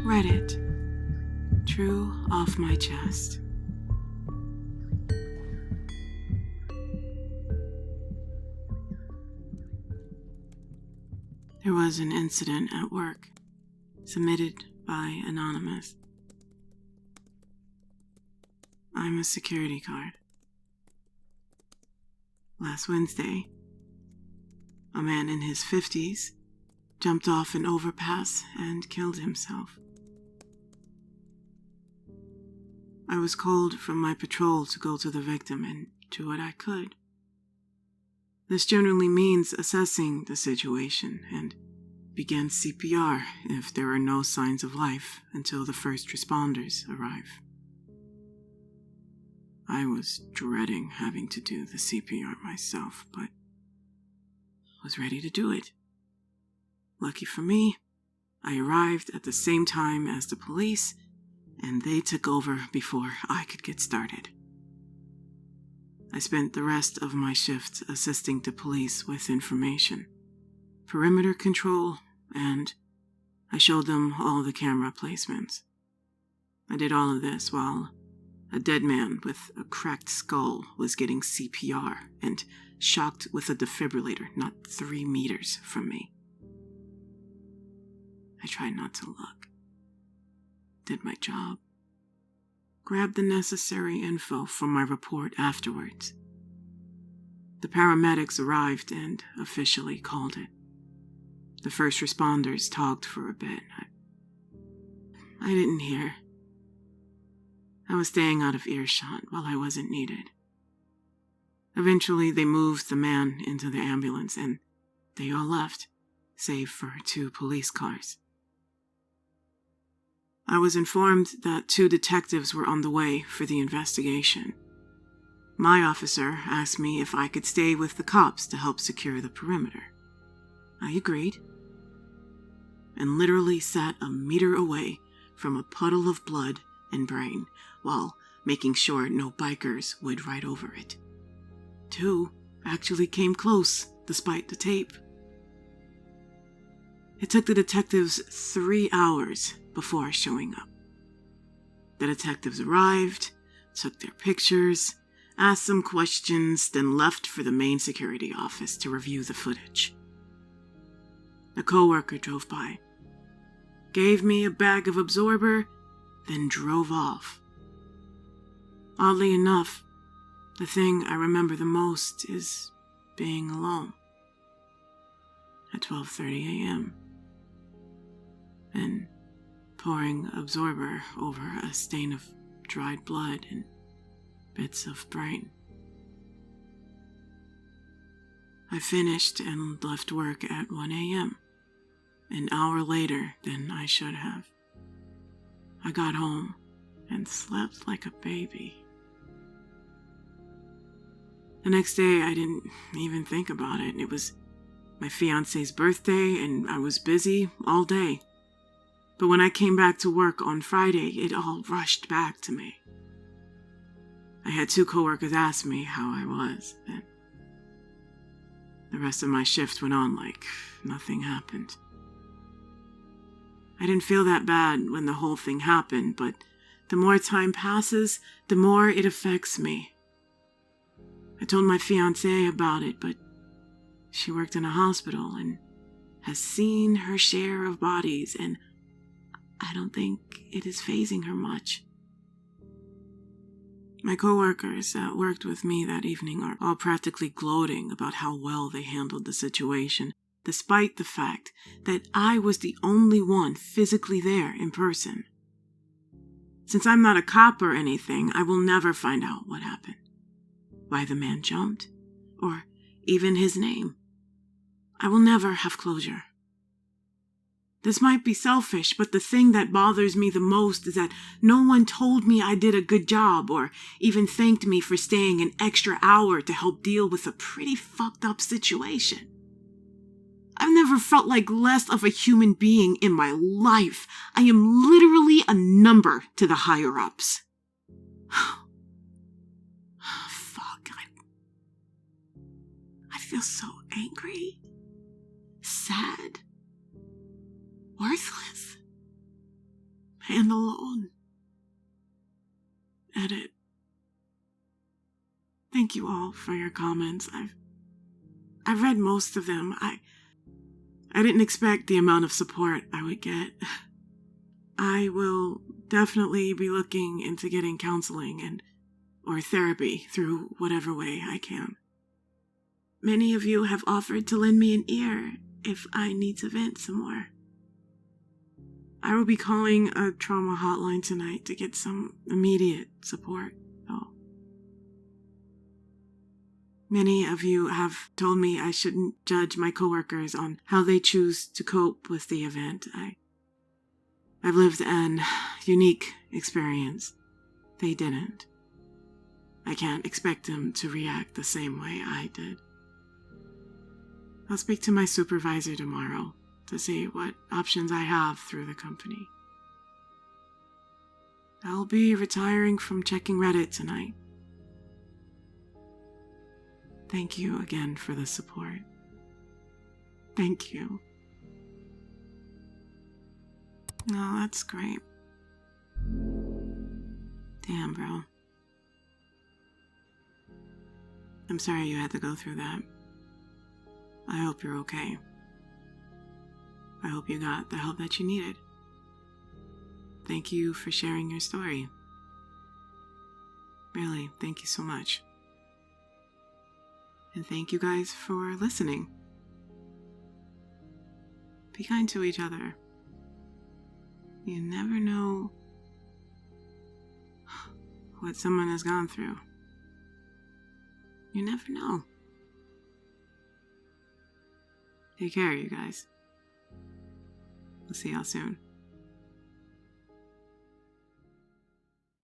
read it, true off my chest. There was an incident at work, submitted by Anonymous. I'm a security guard. Last Wednesday, a man in his 50s jumped off an overpass and killed himself. I was called from my patrol to go to the victim and do what I could. This generally means assessing the situation and begin CPR if there are no signs of life until the first responders arrive. I was dreading having to do the CPR myself, but was ready to do it. Lucky for me, I arrived at the same time as the police, and they took over before I could get started. I spent the rest of my shift assisting the police with information, perimeter control, and I showed them all the camera placements. I did all of this while a dead man with a cracked skull was getting CPR and shocked with a defibrillator not 3 meters from me. I tried not to look. Did my job. Grabbed the necessary info from my report afterwards. The paramedics arrived and officially called it. The first responders talked for a bit. I didn't hear. I was staying out of earshot while I wasn't needed. Eventually, they moved the man into the ambulance and they all left, save for 2 police cars. I was informed that 2 detectives were on the way for the investigation. My officer asked me if I could stay with the cops to help secure the perimeter. I agreed, and literally sat a meter away from a puddle of blood and brain while making sure no bikers would ride over it. 2 actually came close despite the tape. It took the detectives 3 hours before showing up. The detectives arrived, took their pictures, asked some questions, then left for the main security office to review the footage. A coworker drove by, gave me a bag of absorber, then drove off. Oddly enough, the thing I remember the most is being alone at 12:30 a.m. and pouring absorber over a stain of dried blood and bits of brain. I finished and left work at 1 a.m., an hour later than I should have. I got home and slept like a baby. The next day, I didn't even think about it. It was my fiance's birthday, and I was busy all day. But when I came back to work on Friday, it all rushed back to me. I had 2 coworkers ask me how I was, and the rest of my shift went on like nothing happened. I didn't feel that bad when the whole thing happened, but the more time passes, the more it affects me. I told my fiancée about it, but she worked in a hospital and has seen her share of bodies, and I don't think it is fazing her much. My coworkers that worked with me that evening are all practically gloating about how well they handled the situation, despite the fact that I was the only one physically there in person. Since I'm not a cop or anything, I will never find out what happened, why the man jumped, or even his name. I will never have closure. This might be selfish, but the thing that bothers me the most is that no one told me I did a good job or even thanked me for staying an extra hour to help deal with a pretty fucked up situation. I've never felt like less of a human being in my life. I am literally a number to the higher-ups. Fuck, I feel so angry, sad, worthless. and alone. Edit. Thank you all for your comments. I've read most of them. I didn't expect the amount of support I would get. I will definitely be looking into getting counseling or therapy through whatever way I can. Many of you have offered to lend me an ear if I need to vent some more. I will be calling a trauma hotline tonight to get some immediate support, though. Many of you have told me I shouldn't judge my coworkers on how they choose to cope with the event. I've lived an unique experience. They didn't. I can't expect them to react the same way I did. I'll speak to my supervisor tomorrow to see what options I have through the company. I'll be retiring from checking Reddit tonight. Thank you again for the support. Thank you. No, that's great. Damn, bro. I'm sorry you had to go through that. I hope you're okay. I hope you got the help that you needed. Thank you for sharing your story. Really, thank you so much. And thank you guys for listening. Be kind to each other. You never know what someone has gone through. You never know. Take care, you guys. We'll see y'all soon.